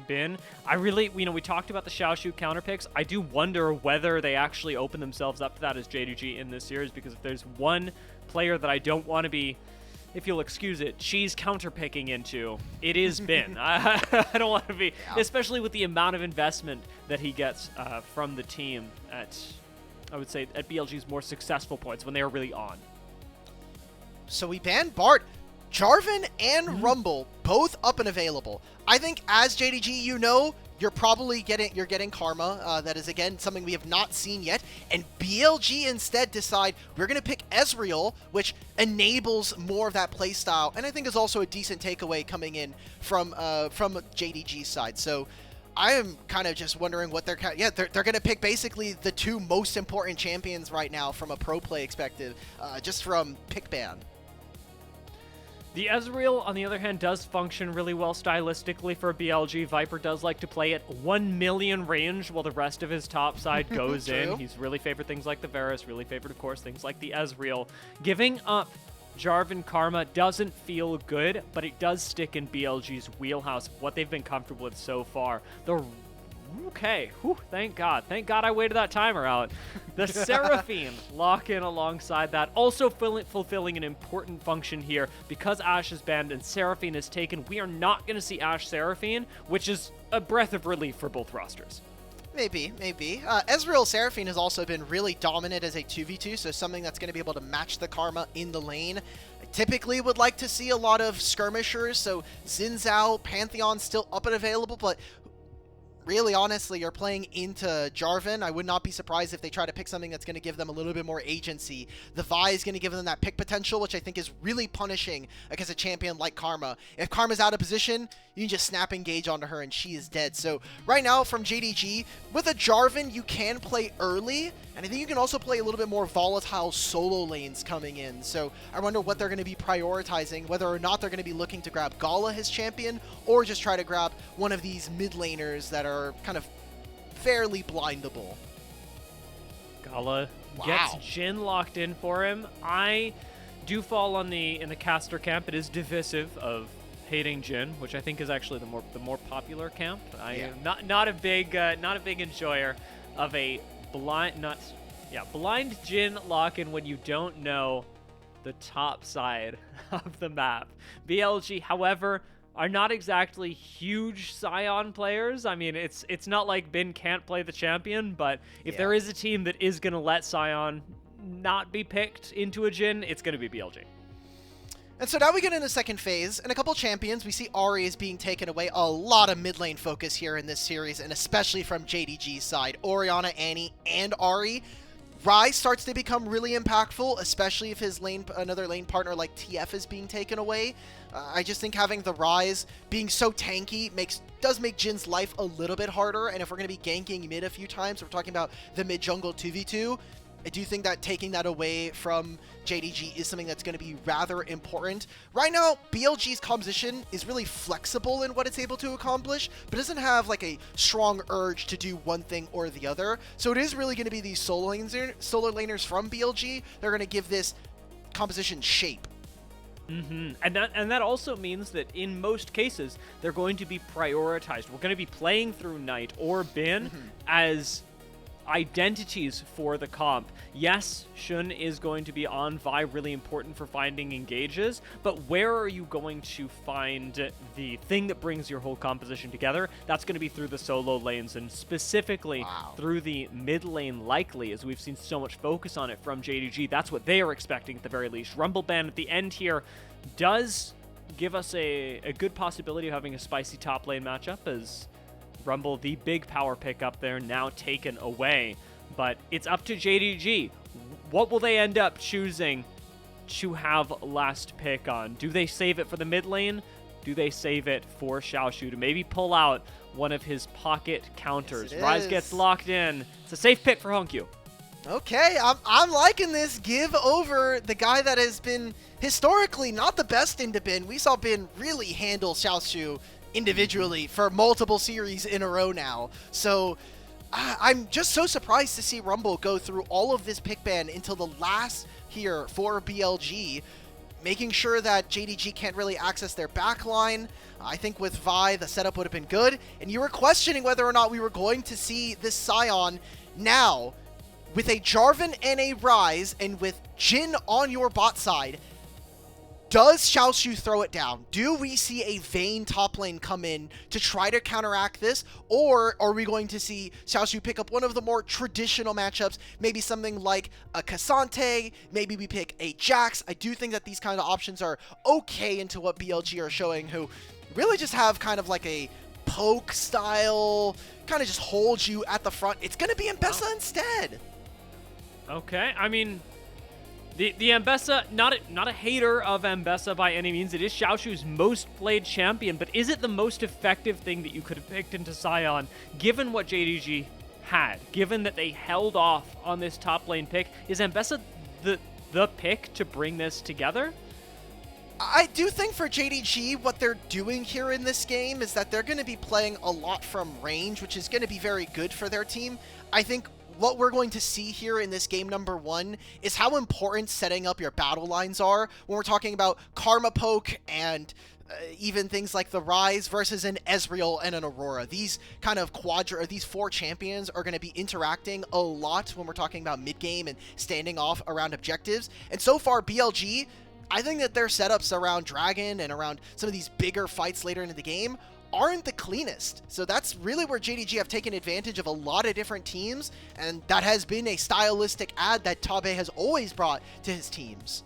Bin. I really, you know, we talked about the Xiaoxu counter picks. I do wonder whether they actually open themselves up to that as JDG in this series, because if there's one player that I don't want to be, if you'll excuse it, cheese counter-picking into, it is Bin. I don't want to be, especially with the amount of investment that he gets from the team at, I would say, at BLG's more successful points when they are really on. So we banned Bart. Jarvan and Rumble, both up and available. I think as JDG, you know, you're probably getting Karma. That is, again, something we have not seen yet. And BLG instead decide we're going to pick Ezreal, which enables more of that playstyle. And I think is also a decent takeaway coming in from JDG's side. So I am kind of just wondering what they're going to pick basically the two most important champions right now from a pro play perspective, just from pick ban. The Ezreal, on the other hand, does function really well stylistically for BLG. Viper does like to play at 1 million range while the rest of his top side goes in. He's really favored things like the Varus, really favored, of course, things like the Ezreal. Giving up Jarvan Karma doesn't feel good, but it does stick in BLG's wheelhouse, what they've been comfortable with so far. Okay, whew, thank God. Thank God I waited that timer out. The Seraphine lock in alongside that, also fulfilling an important function here. Because Ashe is banned and Seraphine is taken, we are not going to see Ashe Seraphine, which is a breath of relief for both rosters. Maybe. Ezreal Seraphine has also been really dominant as a 2v2, so something that's going to be able to match the Karma in the lane. I typically would like to see a lot of skirmishers, so Xin Zhao, Pantheon still up and available, but really, honestly, you're playing into Jarvan. I would not be surprised if they try to pick something that's going to give them a little bit more agency. The Vi is going to give them that pick potential, which I think is really punishing against a champion like Karma. If Karma's out of position, you can just snap engage onto her and she is dead. So right now from JDG, with a Jarvan, you can play early, and I think you can also play a little bit more volatile solo lanes coming in. So I wonder what they're going to be prioritizing, whether or not they're going to be looking to grab Gala, his champion, or just try to grab one of these mid laners that are kind of fairly blindable. Gala gets Jhin locked in for him. I do fall on in the caster camp. It is divisive of hating Jhin, which I think is actually the more popular camp. I am not a big enjoyer of a blind Jhin lock-in when you don't know the top side of the map. BLG, however, are not exactly huge Sion players. I mean, it's not like Bin can't play the champion, but if there is a team that is going to let Sion not be picked into a Jhin, it's going to be BLG. And so now we get into the second phase, and a couple champions. We see Ahri is being taken away. A lot of mid lane focus here in this series, and especially from JDG's side. Orianna, Annie, and Ahri. Ryze starts to become really impactful, especially if his another lane partner like TF is being taken away. I just think having the Ryze being so tanky does make Jin's life a little bit harder, and if we're going to be ganking mid a few times, we're talking about the mid jungle 2v2, I do think that taking that away from JDG is something that's going to be rather important. Right now, BLG's composition is really flexible in what it's able to accomplish, but doesn't have like a strong urge to do one thing or the other. So it is really going to be these solo laners from BLG that are going to give this composition shape. And that also means that in most cases, they're going to be prioritized. We're going to be playing through Knight or Bin as identities for the comp. Yes, Shun is going to be on Vi, really important for finding engages, but where are you going to find the thing that brings your whole composition together? That's going to be through the solo lanes, and specifically through the mid lane likely, as we've seen so much focus on it from JDG. That's what they are expecting at the very least. Rumble ban at the end here does give us a good possibility of having a spicy top lane matchup, as Rumble, the big power pick up there, now taken away. But it's up to JDG. What will they end up choosing to have last pick on? Do they save it for the mid lane? Do they save it for Xiaoxu to maybe pull out one of his pocket counters? Yes, Ryze gets locked in. It's a safe pick for HongQ. Okay, I'm liking this. Give over the guy that has been historically not the best into Bin. We saw Bin really handle Xiaoxu individually for multiple series in a row now. So I'm just so surprised to see Rumble go through all of this pick ban until the last here for BLG. making sure that JDG can't really access their backline. I think with Vi, the setup would have been good. And you were questioning whether or not we were going to see this Scion now. With a Jarvan and a Ryze, and with Jhin on your bot side, does Xiaoxu throw it down? Do we see a Vayne top lane come in to try to counteract this? Or are we going to see Xiaoxu pick up one of the more traditional matchups? Maybe something like a Cassante, maybe we pick a Jax. I do think that these kind of options are okay into what BLG are showing, who really just have kind of like a poke style, kind of just hold you at the front. It's going to be Mbessa instead. Okay, I mean, the Mbessa, not a hater of Mbessa by any means. It is Xiaoxu's most played champion, but is it the most effective thing that you could have picked into Scion, given what JDG had, given that they held off on this top lane pick? Is Mbessa the pick to bring this together? I do think for JDG, what they're doing here in this game is that they're going to be playing a lot from range, which is going to be very good for their team. I think what we're going to see here in this game number 1 is how important setting up your battle lines are when we're talking about Karma Poke and even things like the Ryze versus an Ezreal and an Aurora. These kind of these 4 champions are going to be interacting a lot when we're talking about mid-game and standing off around objectives. And so far, BLG, I think that their setups around Dragon and around some of these bigger fights later into the game aren't the cleanest. So that's really where JDG have taken advantage of a lot of different teams, and that has been a stylistic add that Tabe has always brought to his teams.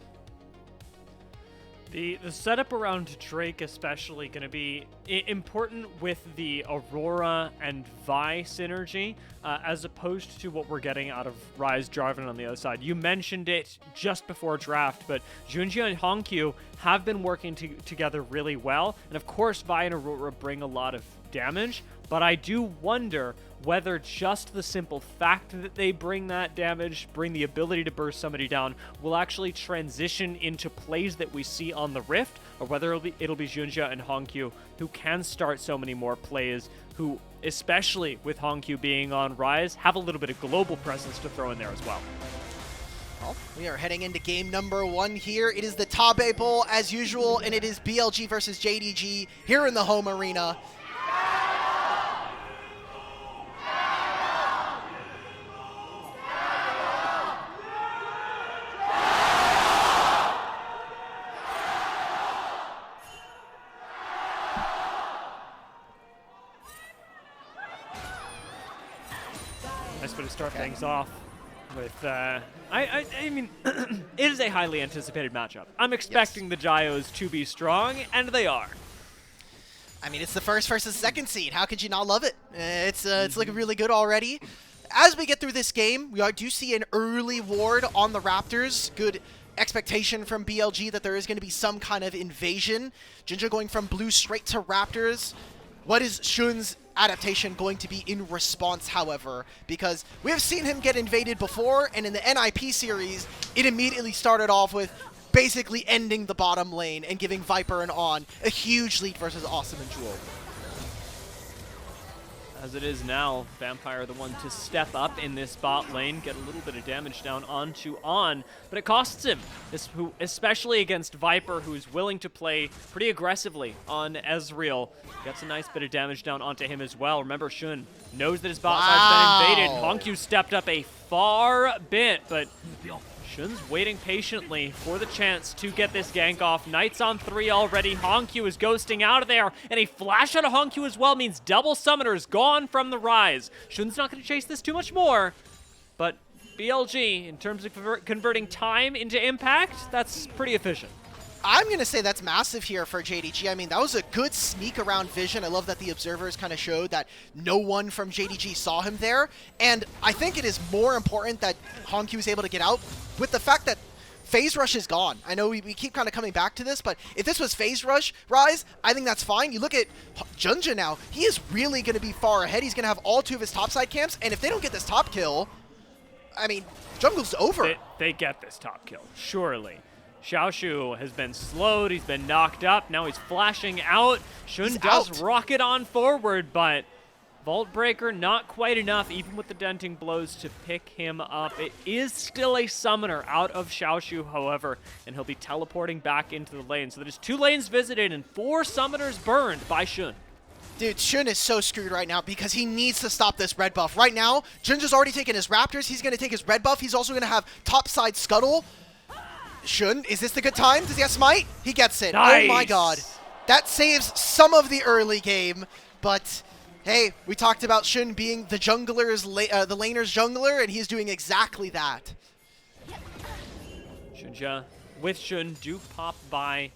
The setup around Drake especially going to be important with the Aurora and Vi synergy, as opposed to what we're getting out of Ryze Jarvan on the other side. You mentioned it just before draft, but JunJia and HongQ have been working together really well, and of course Vi and Aurora bring a lot of damage, but I do wonder whether just the simple fact that they bring that damage, bring the ability to burst somebody down, will actually transition into plays that we see on the Rift, or whether it'll be JunJia and HongQ who can start so many more plays, who, especially with HongQ being on Ryze, have a little bit of global presence to throw in there as well. Well, we are heading into game number 1 here. It is the Tabe Bowl as usual, and it is BLG versus JDG here in the home arena. Nice way to start things off with, I mean, it is a highly anticipated matchup. I'm expecting the Gios to be strong, and they are. I mean, it's the first versus second seed. How could you not love it? It's looking really good already. As we get through this game, we do see an early ward on the Raptors. Good expectation from BLG that there is going to be some kind of invasion. JunJia going from blue straight to Raptors. What is Shun's adaptation going to be in response, however? Because we have seen him get invaded before, and in the NIP series, it immediately started off with basically ending the bottom lane and giving Viper and On a huge lead versus Awesome and Jewel. As it is now, Vampire the one to step up in this bot lane, get a little bit of damage down onto On, but it costs him, especially against Viper, who's willing to play pretty aggressively on Ezreal. Gets a nice bit of damage down onto him as well. Remember, Shun knows that his bot side's been invaded. HongQ stepped up a far bit, but Shun's waiting patiently for the chance to get this gank off. Knight's on 3 already. HongQ is ghosting out of there, and a flash out of HongQ as well means double summoners gone from the Ryze. Shun's not going to chase this too much more, but BLG, in terms of converting time into impact, that's pretty efficient. I'm going to say that's massive here for JDG. I mean, that was a good sneak around vision. I love that the observers kind of showed that no one from JDG saw him there. And I think it is more important that HongQ is able to get out with the fact that Phase Rush is gone. I know we keep kind of coming back to this, but if this was Phase Rush, Ryze, I think that's fine. You look at JunJia now. He is really going to be far ahead. He's going to have all 2 of his topside camps. And if they don't get this top kill, I mean, jungle's over. They get this top kill, surely. Xiaoxu has been slowed, he's been knocked up, now he's flashing out. Shun does rocket on forward, but Vault Breaker, not quite enough, even with the denting blows, to pick him up. It is still a summoner out of Xiaoxu, however, and he'll be teleporting back into the lane. So there's 2 lanes visited and 4 summoners burned by Xun. Dude, Xun is so screwed right now because he needs to stop this red buff. Right now, JunJia's already taken his Raptors. He's going to take his red buff. He's also going to have topside Scuttle. Xun, is this the good time? Does he have Smite? He gets it. Nice. Oh my god. That saves some of the early game, but hey, we talked about Xun being the jungler's, the laner's jungler, and he's doing exactly that. JunJia with Xun do pop by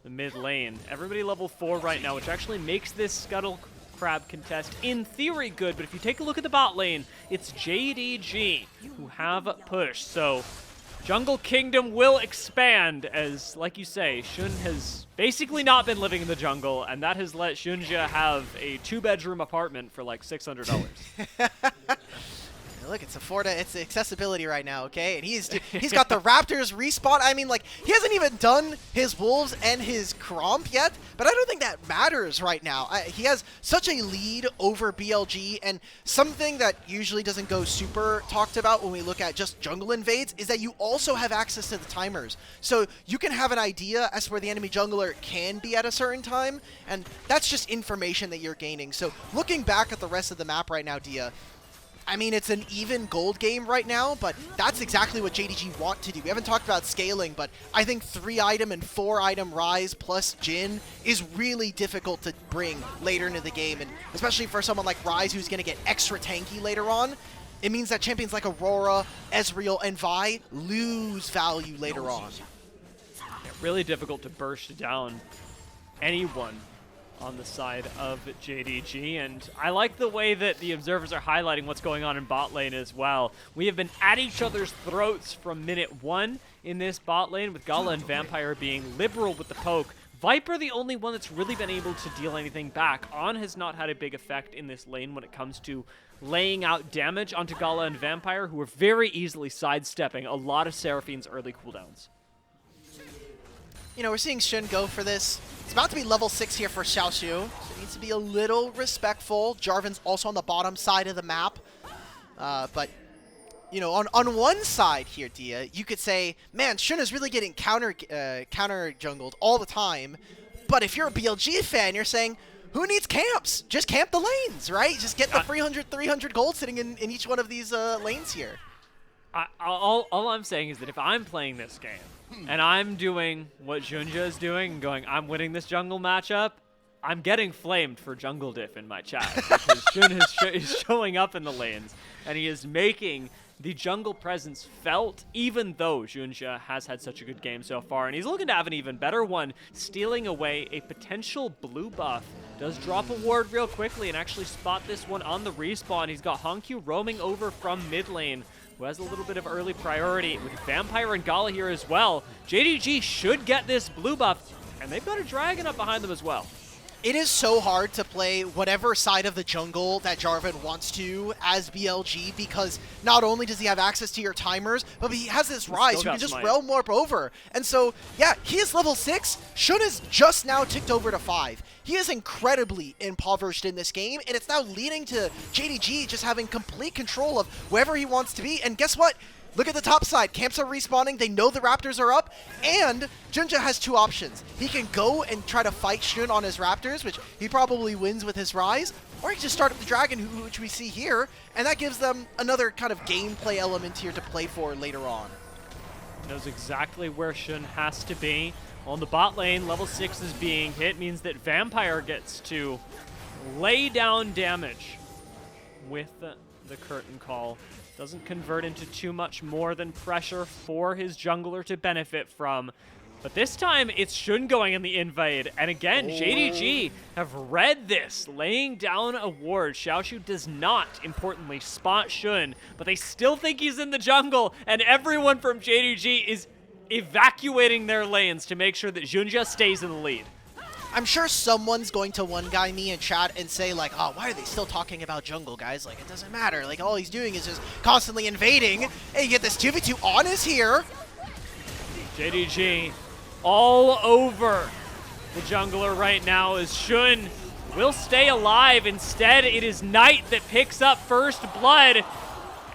the mid lane. Everybody level 4 right now, which actually makes this Scuttle Crab contest in theory good, but if you take a look at the bot lane, it's JDG who have pushed. So Jungle Kingdom will expand as, like you say, Xun has basically not been living in the jungle, and that has let JunJia have a 2-bedroom apartment for like $600. Look, it's it's accessibility right now, okay? And he's got the Raptors respawn. I mean, like, he hasn't even done his Wolves and his Cromp yet, but I don't think that matters right now. He has such a lead over BLG, and something that usually doesn't go super talked about when we look at just jungle invades is that you also have access to the timers. So you can have an idea as to where the enemy jungler can be at a certain time, and that's just information that you're gaining. So looking back at the rest of the map right now, Dia, I mean, it's an even gold game right now, but that's exactly what JDG want to do. We haven't talked about scaling, but I think 3-item and 4-item Rise plus Jhin is really difficult to bring later into the game, and especially for someone like Rise who's going to get extra tanky later on. It means that champions like Aurora, Ezreal, and Vi lose value later on. Yeah, really difficult to burst down anyone on the side of JDG, and I like the way that the observers are highlighting what's going on in bot lane as well. We have been at each other's throats from minute 1 in this bot lane, with Gala and Vampire being liberal with the poke. Viper the only one that's really been able to deal anything back. On has not had a big effect in this lane when it comes to laying out damage onto Gala and Vampire, who are very easily sidestepping a lot of Seraphine's early cooldowns. You know, we're seeing Xun go for this. It's about to be level 6 here for Xiaoxu, so he needs to be a little respectful. Jarvan's also on the bottom side of the map. But, you know, on one side here, Dia, you could say, man, Xun is really getting counter jungled all the time. But if you're a BLG fan, you're saying, who needs camps? Just camp the lanes, right? Just get the 300 gold sitting in each one of these lanes here. All I'm saying is that if I'm playing this game, and I'm doing what JunJia is doing and going, I'm winning this jungle matchup, I'm getting flamed for jungle diff in my chat because Xun is showing up in the lanes, and he is making the jungle presence felt, even though JunJia has had such a good game so far, and he's looking to have an even better one, stealing away a potential blue buff. Does drop a ward real quickly and actually spot this one on the respawn. He's got HongQ roaming over from mid lane, who has a little bit of early priority with Vampire and Gala here as well. JDG should get this blue buff, and they've got a dragon up behind them as well. It is so hard to play whatever side of the jungle that Jarvan wants to as BLG, because not only does he have access to your timers, but he has this Rise who can just realm warp over. And so, yeah, he is level 6. Xun is just now ticked over to 5. He is incredibly impoverished in this game, and it's now leading to JDG just having complete control of wherever he wants to be. And guess what? Look at the top side. Camps are respawning. They know the Raptors are up. And JunJia has 2 options. He can go and try to fight Xun on his Raptors, which he probably wins with his Rise. Or he can just start up the Dragon, which we see here. And that gives them another kind of gameplay element here to play for later on. Knows exactly where Xun has to be. On the bot lane, level 6 is being hit. Means that Vampire gets to lay down damage with the curtain call. Doesn't convert into too much more than pressure for his jungler to benefit from. But this time, it's Xun going in the invade. And again, JDG have read this, laying down a ward. Xiaoxu does not, importantly, spot Xun, but they still think he's in the jungle, and everyone from JDG is evacuating their lanes to make sure that JunJia stays in the lead. I'm sure someone's going to one-guy me in chat and say, like, oh, why are they still talking about jungle, guys? Like, it doesn't matter. Like, all he's doing is just constantly invading. And you get this 2v2 on is here. JDG all over the jungler right now as Xun will stay alive. Instead, it is Knight that picks up first blood.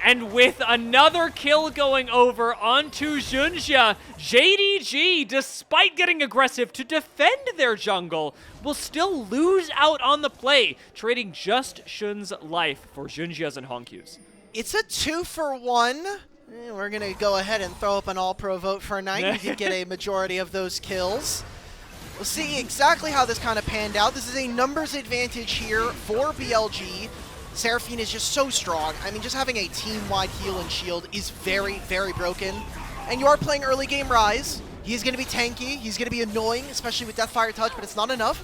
And with another kill going over onto JunJia, JDG, despite getting aggressive to defend their jungle, will still lose out on the play, trading just Shun's life for JunJia's and HongQ's. It's a 2-for-1. We're going to go ahead and throw up an all-pro vote for Knight. He can get a majority of those kills. We'll see exactly how this kind of panned out. This is a numbers advantage here for BLG. Seraphine is just so strong. I mean, just having a team-wide heal and shield is very, very broken. And you are playing early game Rise. He's going to be tanky. He's going to be annoying, especially with Deathfire Touch, but it's not enough.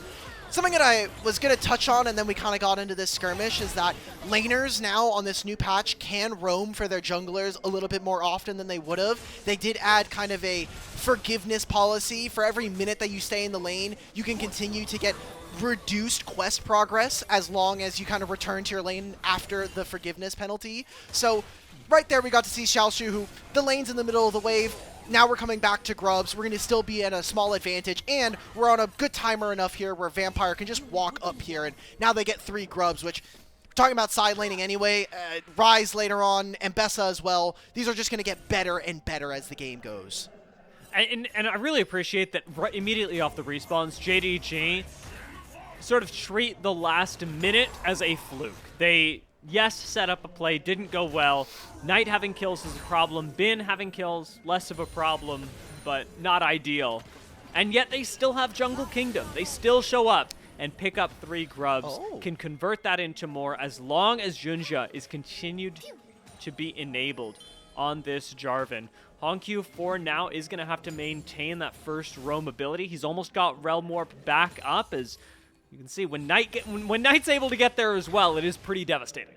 Something that I was going to touch on, and then we kind of got into this skirmish, is that laners now on this new patch can roam for their junglers a little bit more often than they would have. They did add kind of a forgiveness policy. For every minute that you stay in the lane, you can continue to get reduced quest progress as long as you kind of return to your lane after the forgiveness penalty. So right there we got to see Xiaoxu, who the lane's in the middle of the wave. Now we're coming back to Grubs. We're going to still be at a small advantage, and we're on a good timer enough here where Vampire can just walk up here, and now they get 3 Grubs, which we're talking about side laning anyway. Rise later on, and Bessa as well. These are just going to get better and better as the game goes. And I really appreciate that right immediately off the respawns, JDG sort of treat the last minute as a fluke. They, yes, set up a play, didn't go well. Knight having kills is a problem. Bin having kills, less of a problem, but not ideal. And yet they still have Jungle Kingdom. They still show up and pick up 3 Grubs, can convert that into more as long as JunJia is continued to be enabled on this Jarvan. HongQ for now is going to have to maintain that first roam ability. He's almost got Realm Warp back up, as you can see when Knight's able to get there as well, it is pretty devastating.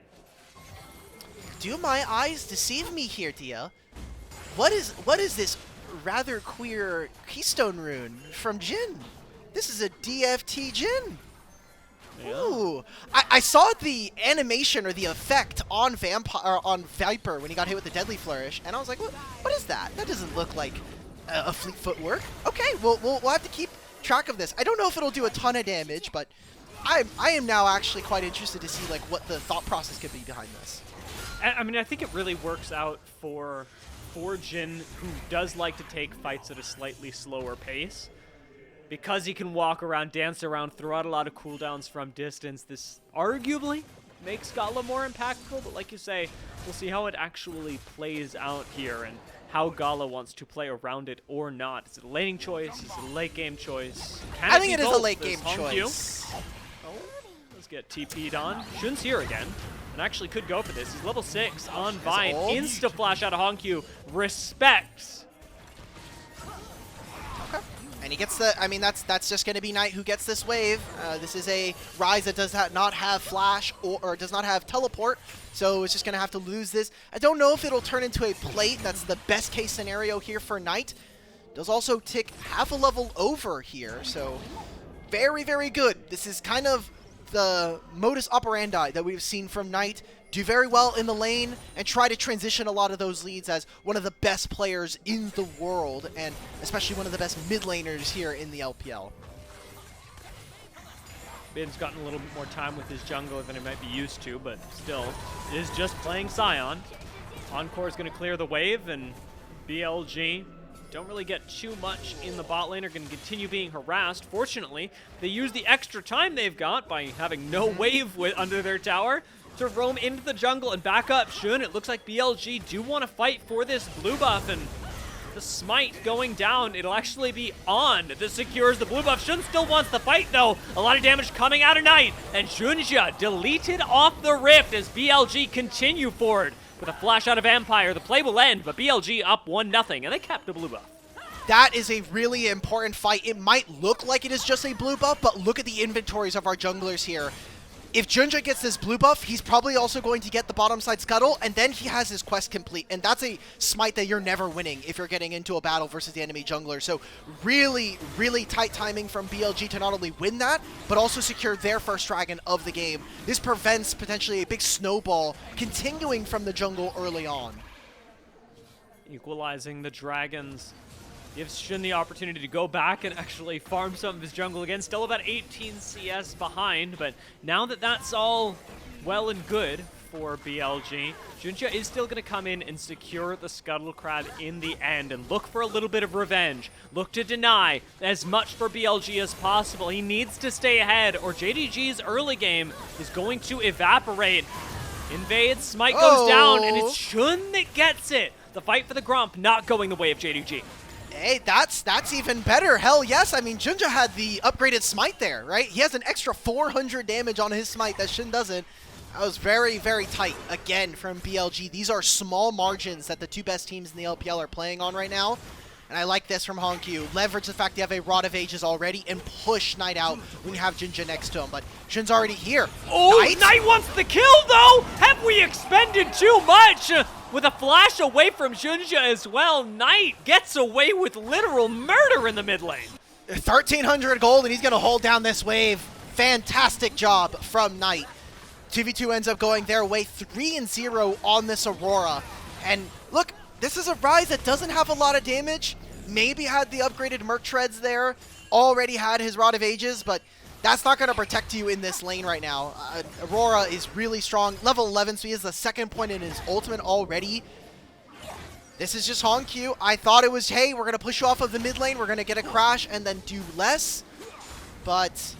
Do my eyes deceive me here, Dia? What is this rather queer Keystone rune from Jin? This is a DFT Jin. Yeah. Ooh, I saw the animation or the effect on Viper when he got hit with the Deadly Flourish, and I was like, what is that? That doesn't look like a fleet footwork. Okay, we'll have to keep track of this. I don't know if it'll do a ton of damage, but I am now actually quite interested to see like what the thought process could be behind this. I mean, I think it really works out for Jin, who does like to take fights at a slightly slower pace. Because he can walk around, dance around, throw out a lot of cooldowns from distance, this arguably makes Gala more impactful, but like you say, we'll see how it actually plays out here and how Gala wants to play around it or not. Is it a laning choice? Is it a late game choice? I think it is a late game choice. Oh, let's get TP'd on. Shun's here again, and actually could go for this. He's level 6 on Vine. Insta-flash out of HongQ. Respects. And he gets the, I mean, that's just going to be Knight who gets this wave. This is a Rise that does not have flash or does not have teleport, so it's just going to have to lose this. I don't know if it'll turn into a plate. That's the best case scenario here for Knight. Does also tick half a level over here, so very, very good. This is kind of the modus operandi that we've seen from Knight. Do very well in the lane and try to transition a lot of those leads as one of the best players in the world, and especially one of the best mid laners here in the LPL. Bin's gotten a little bit more time with his jungle than he might be used to, but still, it is just playing Sion. Encore is going to clear the wave, and BLG don't really get too much in the bot lane, are going to continue being harassed. Fortunately, they use the extra time they've got by having no wave under their tower to roam into the jungle and back up Shun. It looks like BLG do want to fight for this blue buff, and the smite going down, it'll actually be on. This secures the blue buff. Shun still wants the fight though. A lot of damage coming out of Knight, and JunJia deleted off the rift as BLG continue forward with a flash out of Vampire. The play will end, but BLG up 1-0, and they kept the blue buff. That is a really important fight. It might look like it is just a blue buff, but look at the inventories of our junglers here. If JunJia gets this blue buff, he's probably also going to get the bottom side scuttle, and then he has his quest complete. And that's a smite that you're never winning if you're getting into a battle versus the enemy jungler. So really, really tight timing from BLG to not only win that, but also secure their first dragon of the game. This prevents potentially a big snowball continuing from the jungle early on. Equalizing the dragons. Gives Shun the opportunity to go back and actually farm some of his jungle again. Still about 18 CS behind, but now that that's all well and good for BLG, JunJia is still going to come in and secure the Scuttle Crab in the end and look for a little bit of revenge. Look to deny as much for BLG as possible. He needs to stay ahead or JDG's early game is going to evaporate. Invades, Smite goes down, and it's Shun that gets it. The fight for the Grump not going the way of JDG. Hey, that's even better. Hell yes. I mean, JunJia had the upgraded Smite there, right? He has an extra 400 damage on his Smite that Shun doesn't. That was very, very tight, again, from BLG. These are small margins that the two best teams in the LPL are playing on right now. And I like this from HongQ. Leverage the fact you have a Rod of Ages already and push Knight out when you have JunJia next to him. But Shun's already here. Oh, Knight wants the kill, though! Have we expended too much? With a flash away from JunJia as well, Knight gets away with literal murder in the mid lane. 1,300 gold, and he's going to hold down this wave. Fantastic job from Knight. 2v2 ends up going their way, 3-0 on this Aurora. And look, this is a Ryze that doesn't have a lot of damage. Maybe had the upgraded Merc Treads there. Already had his Rod of Ages, but that's not going to protect you in this lane right now. Aurora is really strong. Level 11, so he has the second point in his ultimate already. This is just HongQ. I thought it was, hey, we're going to push you off of the mid lane. We're going to get a crash and then do less. But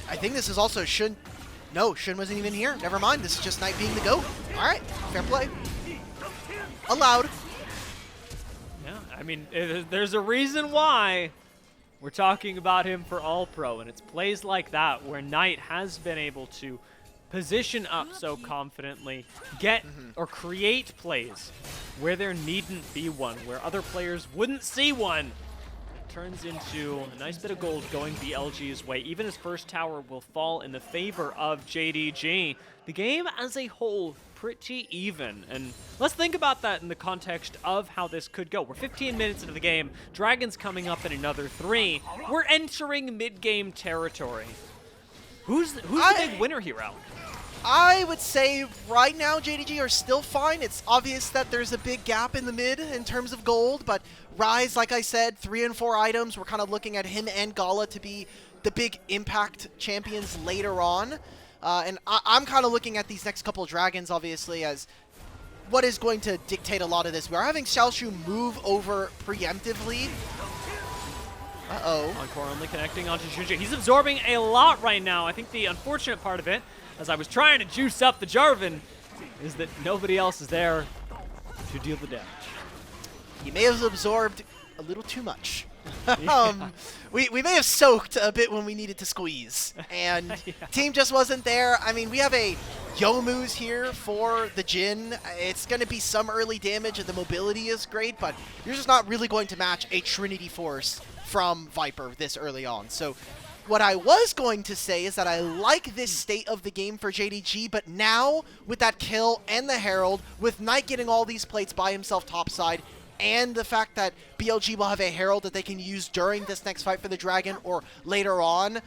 I think this is also Shun. No, Shun wasn't even here. Never mind. This is just Knight being the GOAT. All right. Fair play. Allowed. Yeah, I mean, there's a reason why we're talking about him for All-Pro, and it's plays like that where Knight has been able to position up so confidently, get or create plays where there needn't be one, where other players wouldn't see one. Turns into a nice bit of gold going BLG's way. Even his first tower will fall in the favor of JDG. The game as a whole, pretty even. And let's think about that in the context of how this could go. We're 15 minutes into the game. Dragon's coming up in another 3. We're entering mid-game territory. Who's the big winner here, Al? I would say right now JDG are still fine. It's obvious that there's a big gap in the mid in terms of gold, but Ryze, like I said, 3 and 4 items. We're kind of looking at him and Gala to be the big impact champions later on. And I'm kind of looking at these next couple dragons, obviously, as what is going to dictate a lot of this. We are having Xiaoxu move over preemptively. Uh-oh. Encore only connecting onto JunJia. He's absorbing a lot right now. I think the unfortunate part of it, as I was trying to juice up the Jarvan, is that nobody else is there to deal the damage. He may have absorbed a little too much. We may have soaked a bit when we needed to squeeze, and team just wasn't there. I mean, we have a Youmuu's here for the Jhin. It's going to be some early damage, and the mobility is great, but you're just not really going to match a Trinity Force from Viper this early on. So what I was going to say is that I like this state of the game for JDG, but now with that kill and the Herald, with Knight getting all these plates by himself topside, and the fact that BLG will have a Herald that they can use during this next fight for the Dragon or later on,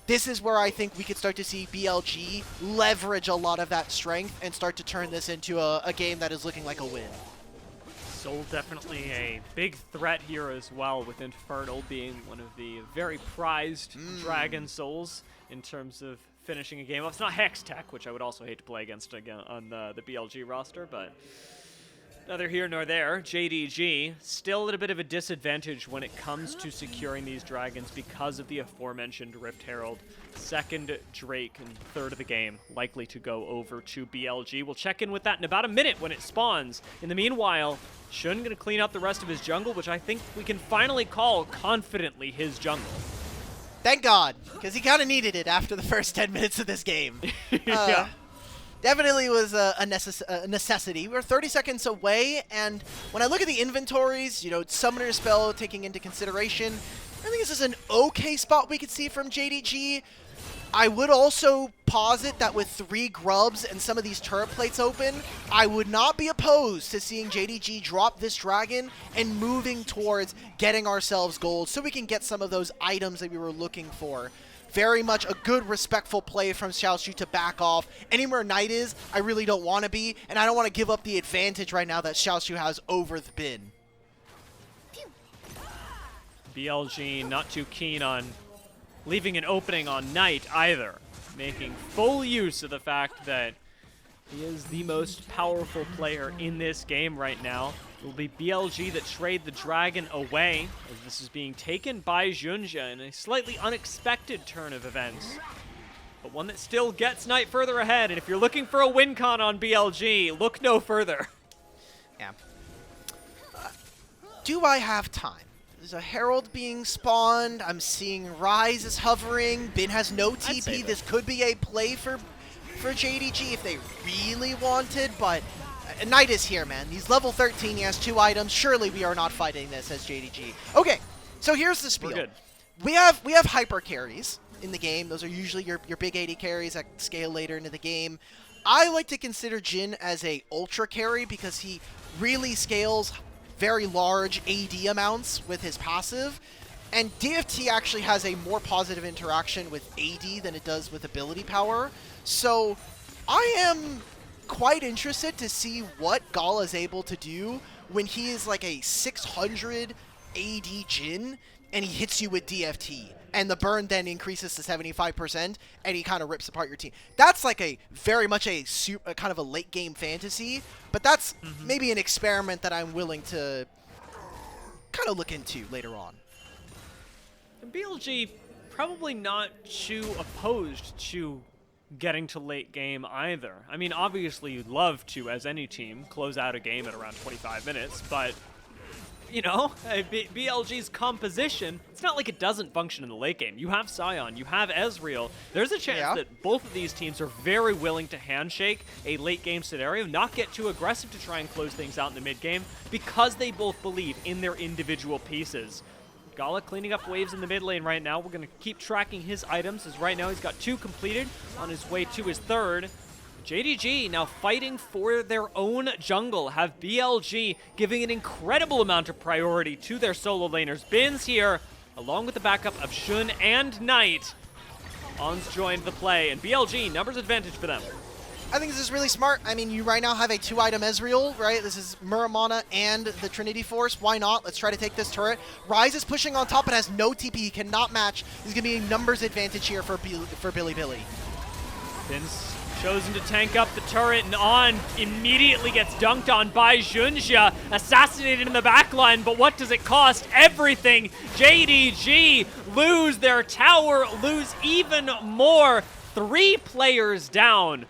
this is where I think we could start to see BLG leverage a lot of that strength and start to turn this into a game that is looking like a win. Soul definitely a big threat here as well, with Infernal being one of the very prized Dragon Souls in terms of finishing a game off. It's not Hex Tech, which I would also hate to play against again on the BLG roster, but neither here nor there. JDG still at a bit of a disadvantage when it comes to securing these dragons because of the aforementioned Rift Herald. Second Drake and third of the game likely to go over to BLG. We'll check in with that in about a minute when it spawns. In the meanwhile, Shun gonna clean up the rest of his jungle, which I think we can finally call confidently his jungle. Thank God, because he kind of needed it after the first 10 minutes of this game. Yeah. Definitely was a necessity. We're 30 seconds away, and when I look at the inventories, you know, Summoner Spell taking into consideration, I think this is an okay spot we could see from JDG. I would also posit that with 3 grubs and some of these turret plates open, I would not be opposed to seeing JDG drop this dragon and moving towards getting ourselves gold so we can get some of those items that we were looking for. Very much a good, respectful play from Xiaoxu to back off. Anywhere Knight is, I really don't want to be, and I don't want to give up the advantage right now that Xiaoxu has over the bin. BLG not too keen on leaving an opening on Knight either, making full use of the fact that he is the most powerful player in this game right now. It will be BLG that trade the dragon away, as this is being taken by JunJia in a slightly unexpected turn of events, but one that still gets Knight further ahead. And if you're looking for a win con on BLG, look no further. Yeah. Do I have time? There's a Herald being spawned. I'm seeing Ryze is hovering. Bin has no TP. This could be a play for JDG if they really wanted, but Knight is here, man. He's level 13. He has 2 items. Surely we are not fighting this as JDG. Okay, so here's the spiel. We're good. We have hyper carries in the game. Those are usually your big AD carries that scale later into the game. I like to consider Jhin as a ultra carry because he really scales very large AD amounts with his passive, and DFT actually has a more positive interaction with AD than it does with ability power. So I am quite interested to see what Gala is able to do when he is like a 600 AD Jhin and he hits you with DFT, and the burn then increases to 75%, and he kind of rips apart your team. That's like a very much a kind of a late game fantasy, but that's maybe an experiment that I'm willing to kind of look into later on. And BLG probably not too opposed to getting to late game either. I mean, obviously you'd love to, as any team, close out a game at around 25 minutes, but you know, BLG's composition, it's not like it doesn't function in the late game. You have Sion, you have Ezreal. There's a chance that both of these teams are very willing to handshake a late game scenario, not get too aggressive to try and close things out in the mid game, because they both believe in their individual pieces. Gala cleaning up waves in the mid lane right now. We're going to keep tracking his items, as right now he's got 2 completed on his way to his 3rd. JDG now fighting for their own jungle, have BLG giving an incredible amount of priority to their solo laners. Bin's here, along with the backup of Xun and Knight. On's joined the play, and BLG, numbers advantage for them. I think this is really smart. I mean, you right now have a 2-item Ezreal, right? This is Muramana and the Trinity Force. Why not? Let's try to take this turret. Ryze is pushing on top, but has no TP. He cannot match. There's going to be a numbers advantage here for Bilibili. Bin's chosen to tank up the turret, and On immediately gets dunked on by JunJia, assassinated in the backline, but what does it cost? Everything. JDG lose their tower, lose even more. 3 players down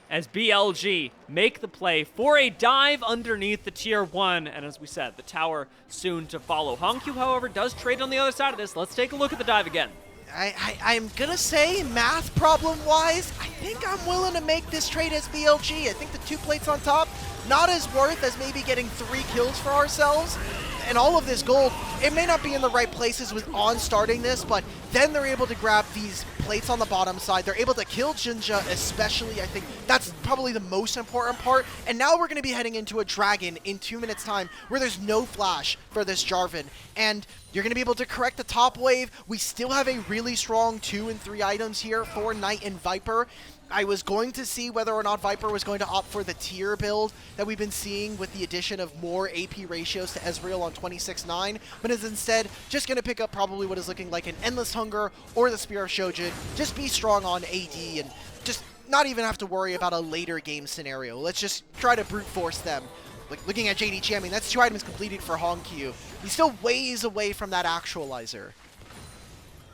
as BLG make the play for a dive underneath the tier 1, and as we said, the tower soon to follow. HongQ, however, does trade on the other side of this. Let's take a look at the dive again. I'm gonna say, math problem-wise, I think I'm willing to make this trade as BLG. I think the 2 plates on top, not as worth as maybe getting 3 kills for ourselves. And all of this gold, it may not be in the right places with On starting this, but then they're able to grab these plates on the bottom side. They're able to kill JunJia especially. I think that's probably the most important part. And now we're going to be heading into a dragon in 2 minutes time where there's no flash for this Jarvan. And you're going to be able to correct the top wave. We still have a really strong 2 and 3 items here for Knight and Viper. I was going to see whether or not Viper was going to opt for the tier build that we've been seeing with the addition of more AP ratios to Ezreal on 26-9, but is instead just going to pick up probably what is looking like an Endless Hunger or the Spear of Shojin. Just be strong on AD and just not even have to worry about a later game scenario. Let's just try to brute force them. Like looking at JDG, I mean, that's 2 items completed for HongQ. He's still ways away from that actualizer.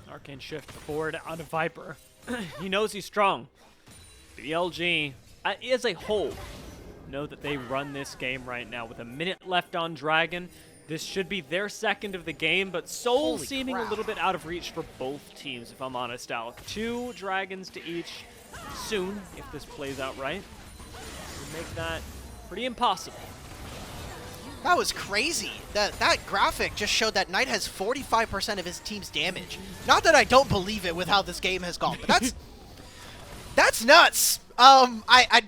Arcane shift forward out of Viper. He knows he's strong. BLG, as a whole, know that they run this game right now with a minute left on Dragon. This should be their 2nd of the game, but Soul seeming a little bit out of reach for both teams, if I'm honest, Alec. 2 dragons to each soon, if this plays out right. Would make that pretty impossible. That was crazy. That graphic just showed that Knight has 45% of his team's damage. Not that I don't believe it with how this game has gone, but that's that's nuts. I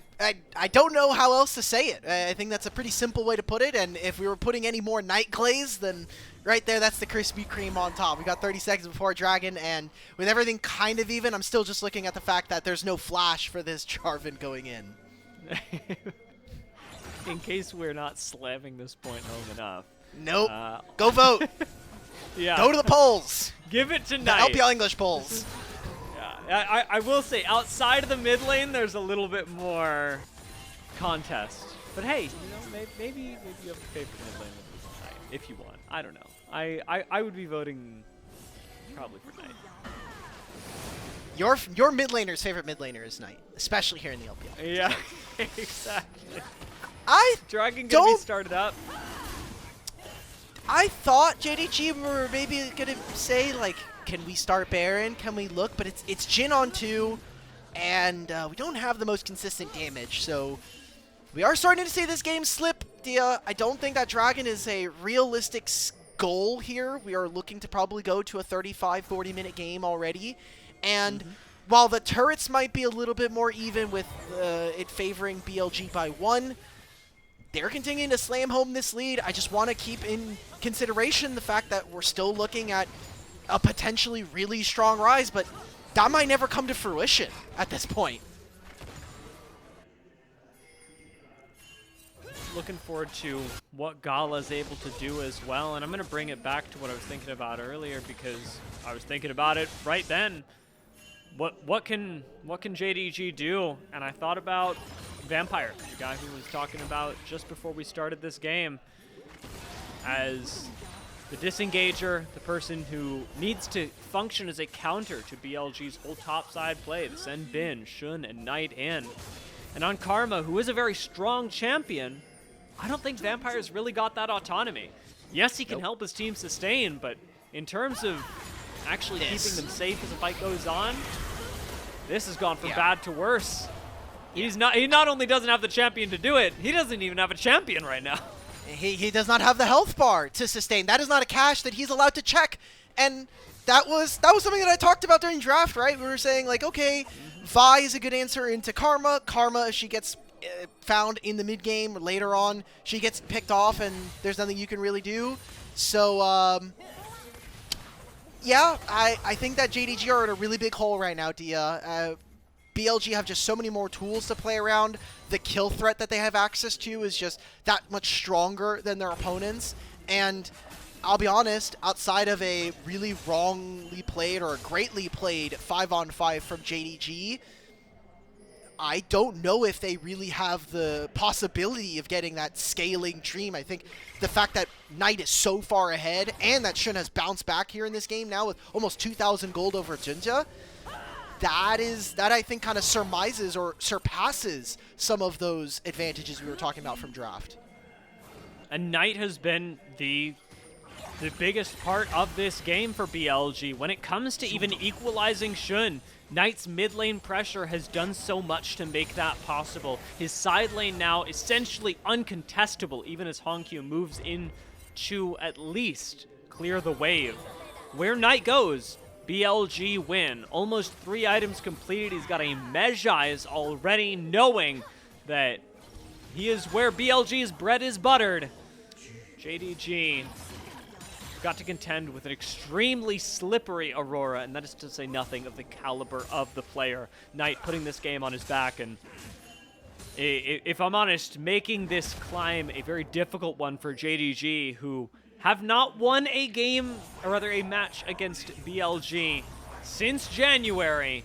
don't know how else to say it. I think that's a pretty simple way to put it, and if we were putting any more Knight glaze, then right there, that's the Krispy Kreme on top. We got 30 seconds before Dragon, and with everything kind of even, I'm still just looking at the fact that there's no flash for this Jarvan going in. In case we're not slamming this point home enough. Nope. Go vote. Yeah. Go to the polls. Give it to The Knight. LPL English polls. Yeah, I will say, outside of the mid lane, there's a little bit more contest. But hey, you know, maybe you have a favorite mid lane with Knight, if you want. I don't know. I would be voting probably for Knight. Your mid laner's favorite mid laner is Knight, especially here in the LPL. Yeah, exactly. Dragon gonna don't- be started up. I thought JDG were maybe gonna say like, can we start Baron? Can we look? But it's Jhin on 2, and we don't have the most consistent damage, so we are starting to see this game slip. I don't think that Dragon is a realistic goal here. We are looking to probably go to a 35-40 minute game already, and while the turrets might be a little bit more even with it favoring BLG by 1, they're continuing to slam home this lead. I just want to keep in consideration the fact that we're still looking at a potentially really strong rise, but that might never come to fruition at this point. Looking forward to what Gala's able to do as well, and I'm going to bring it back to what I was thinking about earlier, because I was thinking about it right then. What can JDG do? And I thought about Vampire, the guy who was talking about just before we started this game, as the disengager, the person who needs to function as a counter to BLG's whole topside play, to send Bin, Xun, and Knight in. And on Karma, who is a very strong champion, I don't think Vampire's really got that autonomy. Yes, he can help his team sustain, but in terms of actually keeping them safe as the fight goes on, this has gone from bad to worse. He not only doesn't have the champion to do it, he doesn't even have a champion right now. He does not have the health bar to sustain. That is not a cache that he's allowed to check. And that was something that I talked about during draft, right? We were saying, like, okay, Vi is a good answer into Karma. Karma, if she gets found in the mid game later on, she gets picked off and there's nothing you can really do. So, yeah, I think that JDG are in a really big hole right now, Dia. BLG have just so many more tools to play around. The kill threat that they have access to is just that much stronger than their opponents. And I'll be honest, outside of a really wrongly played or a greatly played 5-on-5 from JDG, I don't know if they really have the possibility of getting that scaling dream. I think the fact that Knight is so far ahead and that Xun has bounced back here in this game now with almost 2,000 gold over JunJia, that I think kind of surmises or surpasses some of those advantages we were talking about from draft. And Knight has been the biggest part of this game for BLG. When it comes to even equalizing Xun, Knight's mid lane pressure has done so much to make that possible. His side lane now essentially uncontestable, even as HongQ moves in to at least clear the wave. Where Knight goes, BLG win. Almost 3 items completed. He's got a Mejai's already, knowing that he is where BLG's bread is buttered. JDG got to contend with an extremely slippery Aurora, and that is to say nothing of the caliber of the player. Knight putting this game on his back, and if I'm honest, making this climb a very difficult one for JDG, who have not won a game, or rather a match against BLG since January.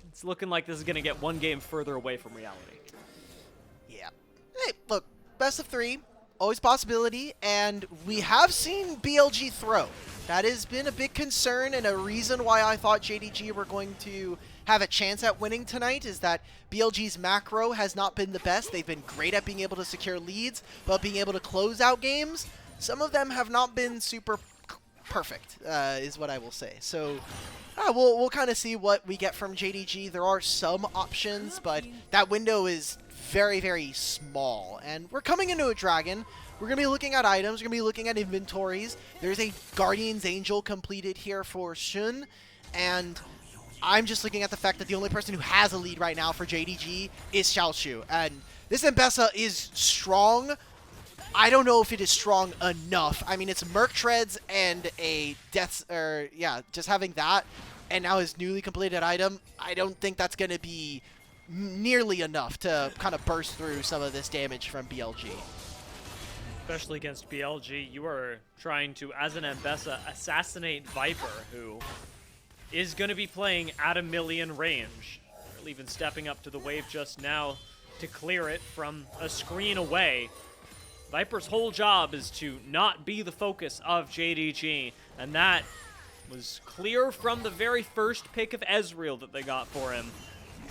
It's looking like this is going to get one game further away from reality. Yeah. Hey, look, best of 3, always possibility, and we have seen BLG throw. That has been a big concern and a reason why I thought JDG were going to have a chance at winning tonight, is that BLG's macro has not been the best. They've been great at being able to secure leads, but being able to close out games, some of them have not been super perfect, is what I will say. So we'll kind of see what we get from JDG. There are some options, but that window is very, very small. And we're coming into a Dragon. We're going to be looking at items. We're going to be looking at inventories. There's a Guardian's Angel completed here for Xun. And I'm just looking at the fact that the only person who has a lead right now for JDG is Xiaoxu. And this M-Bessa is strong. I don't know if it is strong enough. I mean, it's Merc Treads and a just having that, and now his newly completed item. I don't think that's going to be nearly enough to kind of burst through some of this damage from BLG. Especially against BLG, you are trying to, as an Ambessa, assassinate Viper, who is going to be playing at 1,000,000 range. Or even stepping up to the wave just now to clear it from a screen away. Viper's whole job is to not be the focus of JDG, and that was clear from the very first pick of Ezreal that they got for him.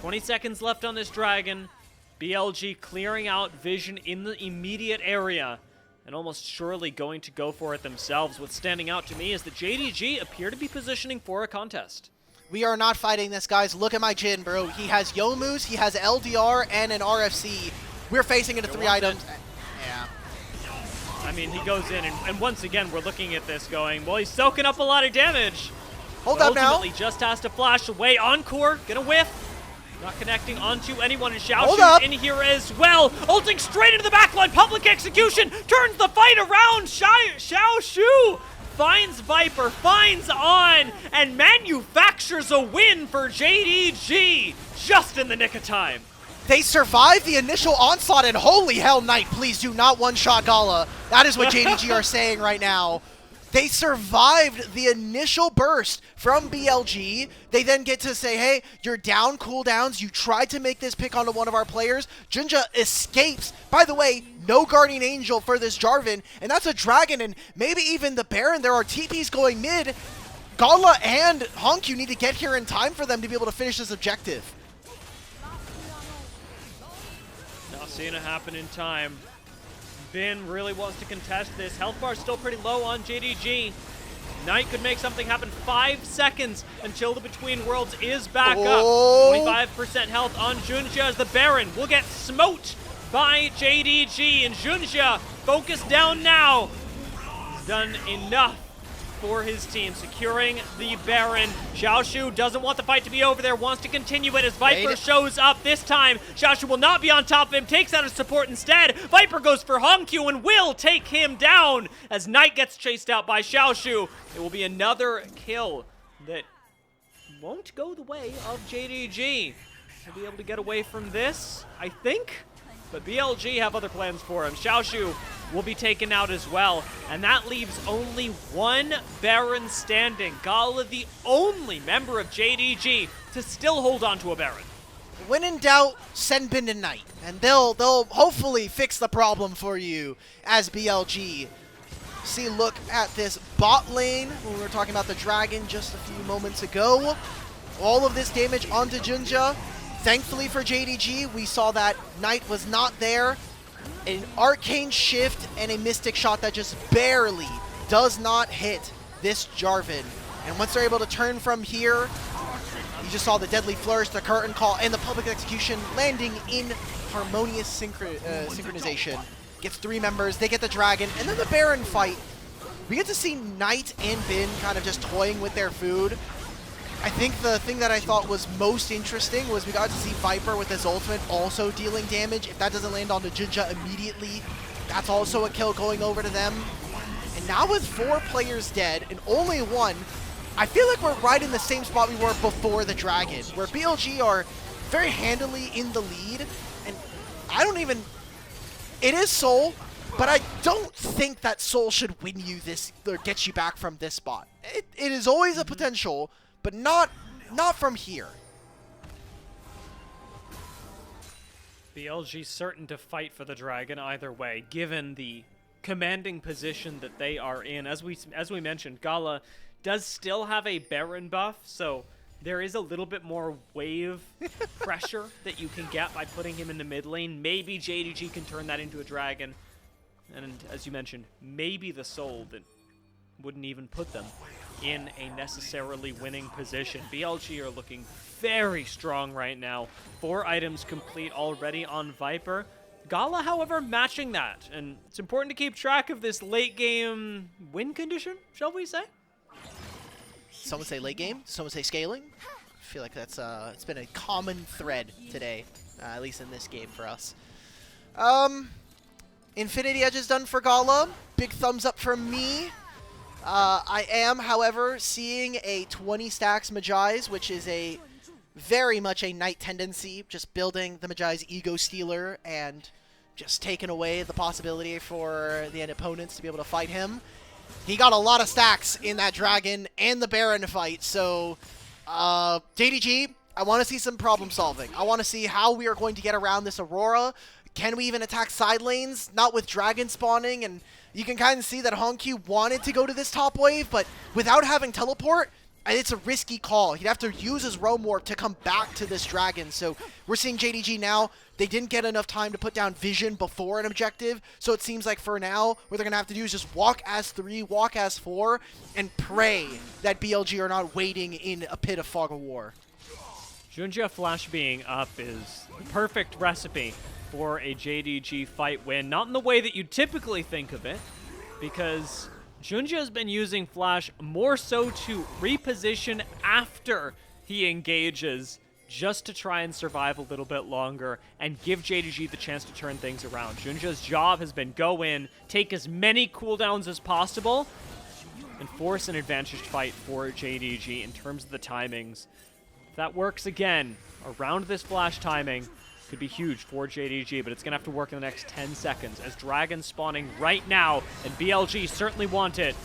20 seconds left on this dragon. BLG clearing out vision in the immediate area and almost surely going to go for it themselves. What's standing out to me is that JDG appear to be positioning for a contest. We are not fighting this, guys. Look at my Jin, bro. He has Youmu's, he has LDR, and an RFC. We're facing into 3 items. Yeah. I mean, he goes in, and once again, we're looking at this going, well, he's soaking up a lot of damage. Hold up now. Ultimately, just has to flash away. Encore, gonna whiff. Not connecting onto anyone, and Xiaoxu in here as well. Ulting straight into the backline. Public execution turns the fight around. Xiaoxu finds Viper, finds On, and manufactures a win for JDG just in the nick of time. They survived the initial onslaught, and holy hell, Knight, please do not one-shot Gala. That is what JDG are saying right now. They survived the initial burst from BLG. They then get to say, hey, you're down cooldowns. You tried to make this pick onto one of our players. JunJia escapes. By the way, no Guardian Angel for this Jarvan, and that's a Dragon, and maybe even the Baron. There are TPs going mid. Gala and HongQ need to get here in time for them to be able to finish this objective. Not seeing it happen in time. Bin really wants to contest this. Health bar still pretty low on JDG. Knight could make something happen. 5 seconds until the Between Worlds is back up. 25% health on JunJia as the Baron will get smote by JDG. And JunJia, focused down now. He's done enough for his team, securing the Baron. Xiaoxu doesn't want the fight to be over there, wants to continue it as Viper shows up this time. Xiaoxu will not be on top of him, takes out his support instead. Viper goes for HongQ and will take him down as Knight gets chased out by Xiaoxu. It will be another kill that won't go the way of JDG. He'll be able to get away from this, I think, but BLG have other plans for him. Xiaoxu will be taken out as well, and that leaves only one Baron standing. Gala, the only member of JDG to still hold on to a Baron. When in doubt, send Bin to Knight, and they'll hopefully fix the problem for you as BLG. See, look at this bot lane when we were talking about the Dragon just a few moments ago. All of this damage onto JunJia. Thankfully for JDG, we saw that Knight was not there. An arcane shift and a mystic shot that just barely does not hit this Jarvan. And once they're able to turn from here, you just saw the deadly flourish, the curtain call, and the public execution landing in harmonious synchronization. Gets 3 members, they get the Dragon, and then the Baron fight. We get to see Knight and Bin kind of just toying with their food. I think the thing that I thought was most interesting was we got to see Viper with his ultimate also dealing damage. If that doesn't land onto JunJia immediately, that's also a kill going over to them. And now with 4 players dead and only 1, I feel like we're right in the same spot we were before the Dragon, where BLG are very handily in the lead. And I don't even... It is Soul, but I don't think that Soul should win you this or get you back from this spot. It is always a potential, but not from here. BLG certain to fight for the Dragon either way, given the commanding position that they are in. As we mentioned, Gala does still have a Baron buff, so there is a little bit more wave pressure that you can get by putting him in the mid lane. Maybe JDG can turn that into a Dragon. And as you mentioned, maybe the Soul that wouldn't even put them in a necessarily winning position. BLG are looking very strong right now. 4 items complete already on Viper. Gala, however, matching that. And it's important to keep track of this late game win condition, shall we say? Some would say late game, some would say scaling. I feel like that's it's been a common thread today, at least in this game for us. Infinity Edge is done for Gala. Big thumbs up from me. I am, however, seeing a 20 stacks Magi's, which is a very much a Knight tendency, just building the Magi's Ego Stealer and just taking away the possibility for the opponents to be able to fight him. He got a lot of stacks in that Dragon and the Baron fight, so JDG, I want to see some problem solving. I want to see how we are going to get around this Aurora. Can we even attack side lanes? Not with Dragon spawning, and you can kind of see that HongQ wanted to go to this top wave, but without having teleport, it's a risky call. He'd have to use his Roam Warp to come back to this Dragon. So we're seeing JDG now. They didn't get enough time to put down vision before an objective. So it seems like for now, what they're going to have to do is just walk as 3, walk as 4, and pray that BLG are not waiting in a pit of fog of war. JunJia flash being up is the perfect recipe for a JDG fight win. Not in the way that you typically think of it, because JunJia has been using flash more so to reposition after he engages, just to try and survive a little bit longer and give JDG the chance to turn things around. JunJia's job has been go in, take as many cooldowns as possible, and force an advantaged fight for JDG in terms of the timings. If that works again around this flash timing, could be huge for JDG, but it's going to have to work in the next 10 seconds as Dragon's spawning right now, and BLG certainly want it.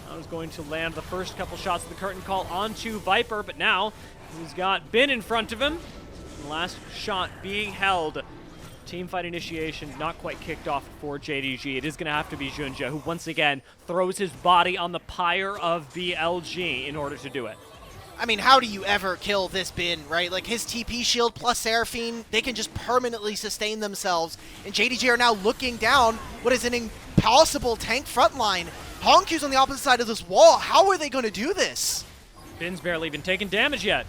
I was going to land the first couple shots of the curtain call onto Viper, but now he's got Bin in front of him. The last shot being held. Teamfight initiation not quite kicked off for JDG. It is going to have to be JunJia, who once again throws his body on the pyre of BLG in order to do it. I mean, how do you ever kill this Bin, right? Like, his TP shield plus Seraphine, they can just permanently sustain themselves. And JDG are now looking down what is an impossible tank front line. HongQ's on the opposite side of this wall. How are they going to do this? Bin's barely even taken damage yet.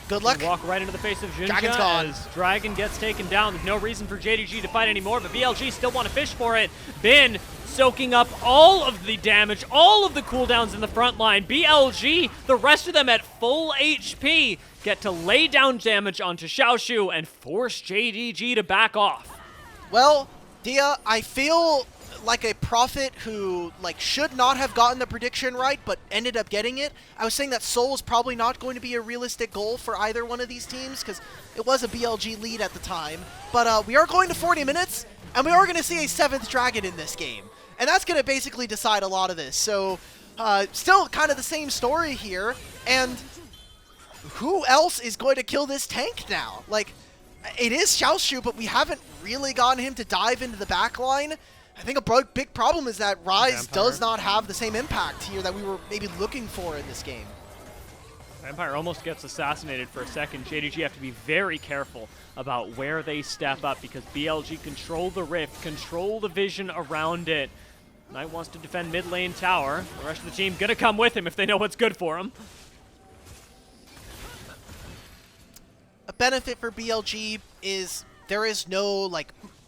Good luck. Walk right into the face of JunJia. Dragon's gone. As Dragon gets taken down. There's no reason for JDG to fight anymore, but BLG still want to fish for it. Bin soaking up all of the damage, all of the cooldowns in the front line. BLG, the rest of them at full HP, get to lay down damage onto Xiaoxu and force JDG to back off. Well, Dia, I feel like a prophet who should not have gotten the prediction right, but ended up getting it. I was saying that Seoul is probably not going to be a realistic goal for either one of these teams, because it was a BLG lead at the time. But we are going to 40 minutes, and we are going to see a 7th Dragon in this game. And that's going to basically decide a lot of this. So, still kind of the same story here. And who else is going to kill this tank now? Like, it is Xiaoxu, but we haven't really gotten him to dive into the back line. I think a big problem is that Ryze does not have the same impact here that we were maybe looking for in this game. Vampire almost gets assassinated for a second. JDG have to be very careful about where they step up, because BLG control the rift, control the vision around it. Knight wants to defend mid lane tower. The rest of the team gonna come with him if they know what's good for him. A benefit for BLG is there is no,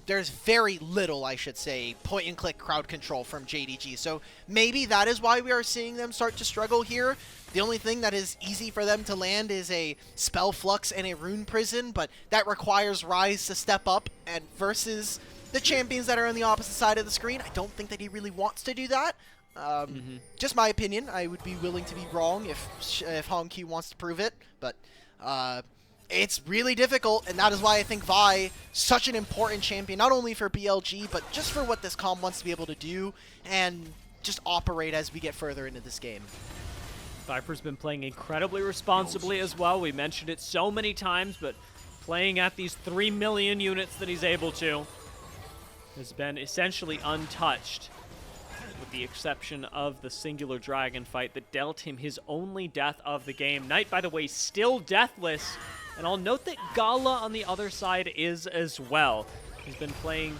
there's very little, I should say, point-and-click crowd control from JDG. So maybe that is why we are seeing them start to struggle here. The only thing that is easy for them to land is a Spell Flux and a Rune Prison, but that requires Ryze to step up, and versus the champions that are on the opposite side of the screen, I don't think that he really wants to do that. Just my opinion. I would be willing to be wrong if HongQ wants to prove it, but it's really difficult, and that is why I think Vi such an important champion, not only for BLG, but just for what this comp wants to be able to do and just operate as we get further into this game. Viper's been playing incredibly responsibly as well. We mentioned it so many times, but playing at these 3 million units that he's able to has been essentially untouched, with the exception of the singular Dragon fight that dealt him his only death of the game. Knight, by the way, still deathless, and I'll note that Gala on the other side is as well. He's been playing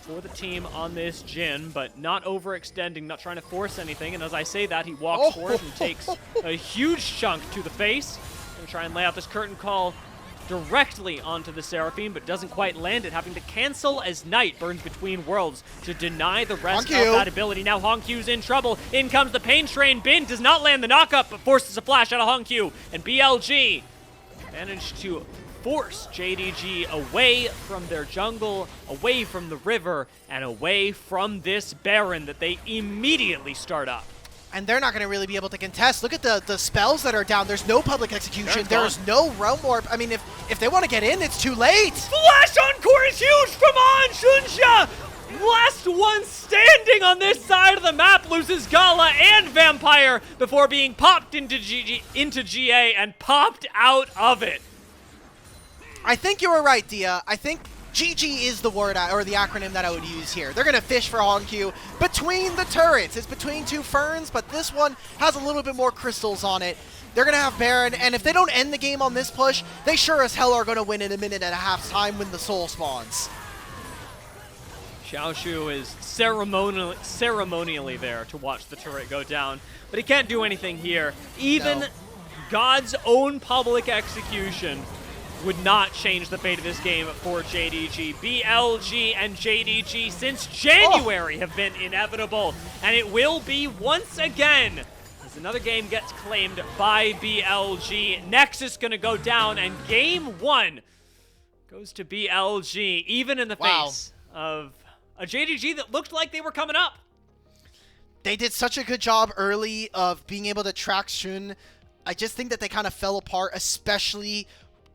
for the team on this Jhin, but not overextending, not trying to force anything, and as I say that, he walks forward and takes a huge chunk to the face. Gonna try and lay out this curtain call directly onto the Seraphine, but doesn't quite land it, having to cancel as Knight burns between worlds to deny the rest of that ability. Now HongQ's in trouble. In comes the Pain Train. Bin does not land the knockup, but forces a flash out of HongQ, and BLG managed to force JDG away from their jungle, away from the river, and away from this Baron that they immediately start up. And they're not going to really be able to contest. Look at the spells that are down. There's no public execution. There's no Realm Warp. I mean, if they want to get in, it's too late. Flash encore is huge from JunJia. Last one standing on this side of the map loses Gala and Vampire before being popped into GA and popped out of it. I think you were right, Dia. I think GG is the word or the acronym that I would use here. They're going to fish for HongQ between the turrets. It's between two ferns, but this one has a little bit more crystals on it. They're going to have Baron, and if they don't end the game on this push, they sure as hell are going to win in a minute and a half's time when the soul spawns. Xiaoxu is ceremonially there to watch the turret go down, but he can't do anything here. Even God's own public execution would not change the fate of this game for JDG. BLG and JDG since January have been inevitable, and it will be once again as another game gets claimed by BLG. Nexus gonna go down, and game 1 goes to BLG, even in the face of a JDG that looked like they were coming up. They did such a good job early of being able to track Shun. I just think that they kind of fell apart, especially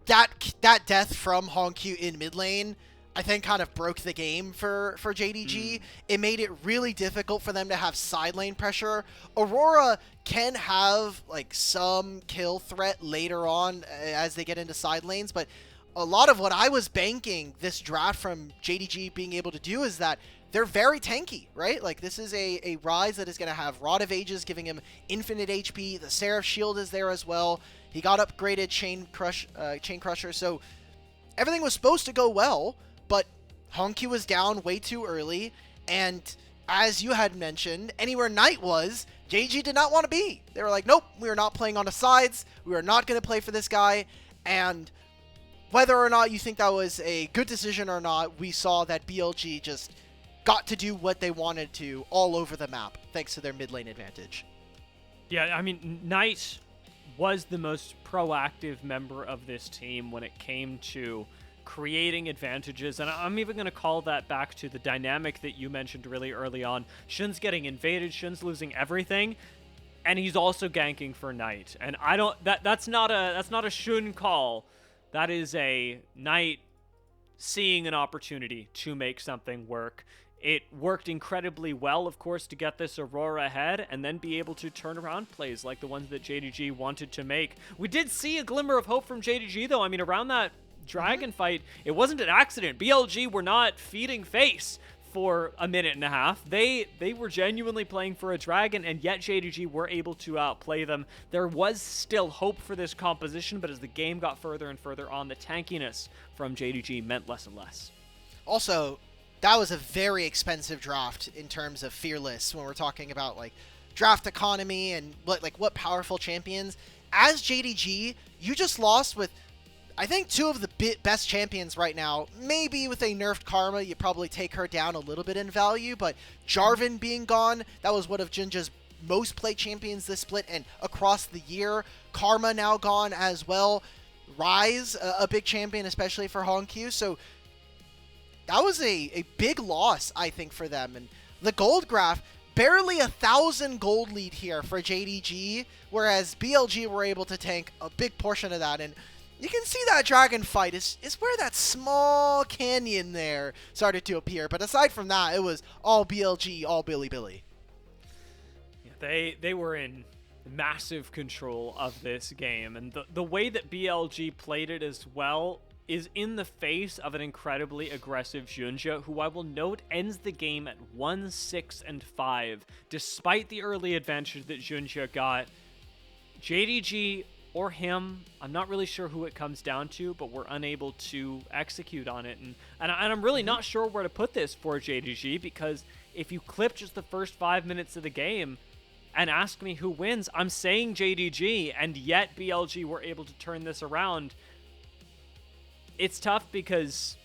that death from HongQ in mid lane, I think kind of broke the game for JDG. It made it really difficult for them to have side lane pressure. Aurora can have like some kill threat later on as they get into side lanes, but a lot of what I was banking this draft from JDG being able to do is that they're very tanky, right? Like, this is a Ryze that is going to have Rod of Ages giving him infinite HP. The Seraph Shield is there as well. He got upgraded Chain Crusher, so everything was supposed to go well, but HongQ was down way too early, and as you had mentioned, anywhere Knight was, JDG did not want to be. They were like, nope, we are not playing on the sides. We are not going to play for this guy, and whether or not you think that was a good decision or not, we saw that BLG just got to do what they wanted to all over the map, thanks to their mid lane advantage. Yeah, I mean, Knight was the most proactive member of this team when it came to creating advantages, and I'm even going to call that back to the dynamic that you mentioned really early on. Shun's getting invaded, Shun's losing everything, and he's also ganking for Knight. And I don't that's not a Shun call. That is a Knight seeing an opportunity to make something work. It worked incredibly well, of course, to get this Aurora ahead and then be able to turn around plays like the ones that JDG wanted to make. We did see a glimmer of hope from JDG, though. I mean, around that Dragon fight, it wasn't an accident. BLG were not feeding face for a minute and a half. They were genuinely playing for a dragon, and yet JDG were able to outplay them. There was still hope for this composition, but as the game got further and further on, the tankiness from JDG meant less and less. Also, that was a very expensive draft in terms of Fearless when we're talking about like draft economy and what powerful champions. As JDG, you just lost with, I think, two of the best champions right now. Maybe with a nerfed Karma, you probably take her down a little bit in value, but Jarvan being gone, that was one of JunJia's most played champions this split and across the year. Karma now gone as well. Ryze, a big champion, especially for HongQ. So that was a big loss, I think, for them. And the gold graph, barely 1,000 gold lead here for JDG, whereas BLG were able to tank a big portion of that. And you can see that dragon fight is where that small canyon there started to appear. But aside from that, it was all BLG, all Bilibili. Yeah, they were in massive control of this game. And the way that BLG played it as well is in the face of an incredibly aggressive JunJia, who I will note ends the game at 1-6-5. Despite the early advantage that JunJia got, JDG or him, I'm not really sure who it comes down to, but we're unable to execute on it. And I'm really not sure where to put this for JDG, because if you clip just the first 5 minutes of the game and ask me who wins, I'm saying JDG, and yet BLG were able to turn this around. It's tough because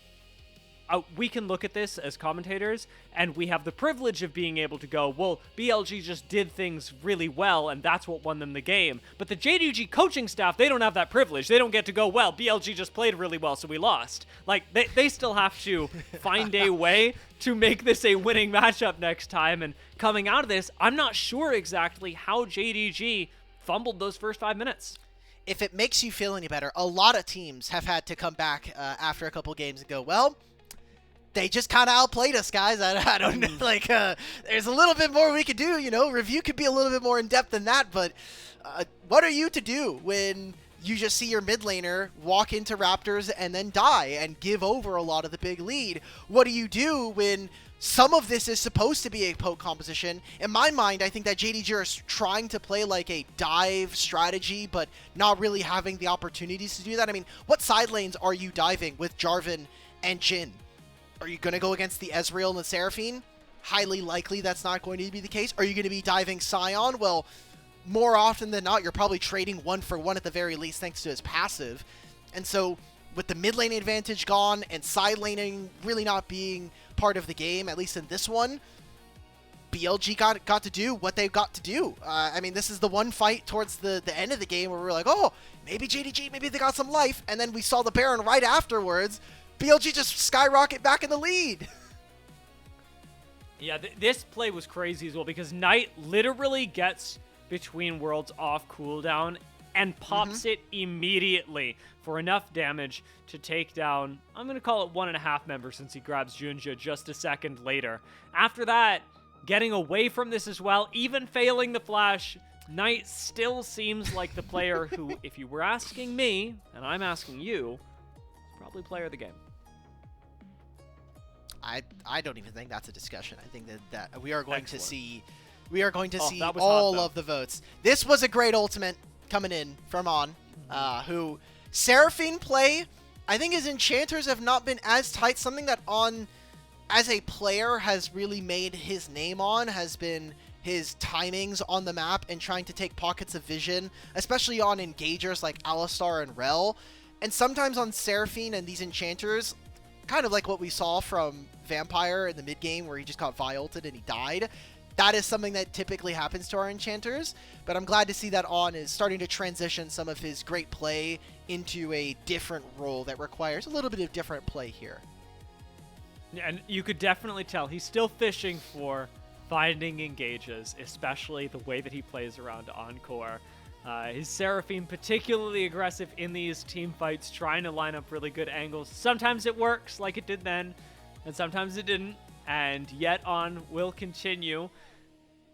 we can look at this as commentators, and we have the privilege of being able to go, well, BLG just did things really well, and that's what won them the game. But the JDG coaching staff, they don't have that privilege. They don't get to go, well, BLG just played really well, so we lost. Like, they still have to find a way to make this a winning matchup next time. And coming out of this, I'm not sure exactly how JDG fumbled those first 5 minutes. If it makes you feel any better, a lot of teams have had to come back after a couple games and go, well, they just kind of outplayed us, guys. I don't know. Like, there's a little bit more we could do, you know. Review could be a little bit more in-depth than that, but what are you to do when you just see your mid laner walk into Raptors and then die and give over a lot of the big lead? What do you do when some of this is supposed to be a poke composition? In my mind, I think that JDG is trying to play like a dive strategy, but not really having the opportunities to do that. I mean, what side lanes are you diving with Jarvan and Jhin? Are you going to go against the Ezreal and the Seraphine? Highly likely that's not going to be the case. Are you going to be diving Sion? Well, more often than not, you're probably trading 1-for-1 at the very least thanks to his passive. And so with the mid lane advantage gone and side laning really not being part of the game, at least in this one, BLG got to do what they've got to do. I mean, this is the one fight towards the end of the game where we're like, oh, maybe JDG, maybe they got some life. And then we saw the Baron right afterwards. BLG just skyrocket back in the lead. Yeah, this play was crazy as well because Knight literally gets between worlds off cooldown and pops it immediately for enough damage to take down, I'm going to call it 1.5 members since he grabs JunJia just a second later. After that, getting away from this as well, even failing the flash, Knight still seems like the player who, if you were asking me, and I'm asking you, is probably player of the game. I don't even think that's a discussion. I think that we are going Excellent. to see see that was all hot, of the votes. This was a great ultimate coming in from On, who Seraphine play, I think his enchanters have not been as tight. Something that On, as a player, has really made his name on, has been his timings on the map and trying to take pockets of vision, especially on engagers like Alistar and Rel. And sometimes on Seraphine and these enchanters, kind of like what we saw from Vampire in the mid game where he just got Vi-ulted and he died. That is something that typically happens to our enchanters, but I'm glad to see that On is starting to transition some of his great play into a different role that requires a little bit of different play here. Yeah, and you could definitely tell he's still fishing for finding engages, especially the way that he plays around Encore. His Seraphine particularly aggressive in these team fights, trying to line up really good angles. Sometimes it works like it did then, and sometimes it didn't. And yet On will continue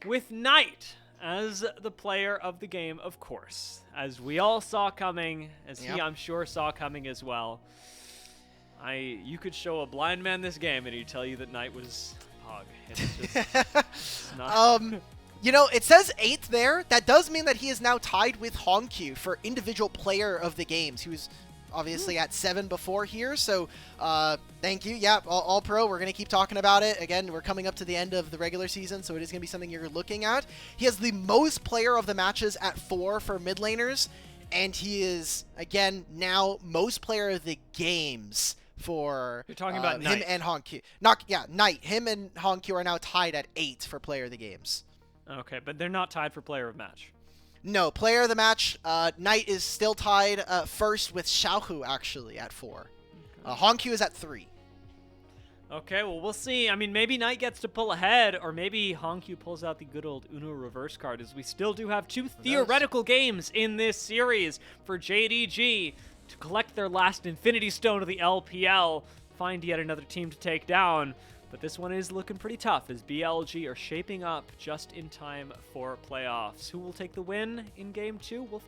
with Knight as the player of the game, of course. As we all saw coming, as he, I'm sure, saw coming as well. You could show a blind man this game and he'd tell you that Knight was Pog. It's just, it's not... You know, it says 8th there. That does mean that he is now tied with HongQ for individual player of the games. He was obviously at 7 before here, so thank you. Yeah, all pro. We're going to keep talking about it. Again, we're coming up to the end of the regular season, so it is going to be something you're looking at. He has the most player of the matches at 4 for mid laners, and he is, again, now most player of the games for You're talking about him Knight. and HongQ. Knight. Him and HongQ are now tied at 8 for player of the games. Okay, but they're not tied for player of match. No, player of the match, Knight is still tied first with Xiaoxu, actually, at 4. HongQ is at 3. Okay, well, we'll see. I mean, maybe Knight gets to pull ahead, or maybe HongQ pulls out the good old Uno reverse card, as we still do have 2 theoretical games in this series for JDG to collect their last Infinity Stone of the LPL, find yet another team to take down. But this one is looking pretty tough as BLG are shaping up just in time for playoffs. Who will take the win in Game 2? We'll find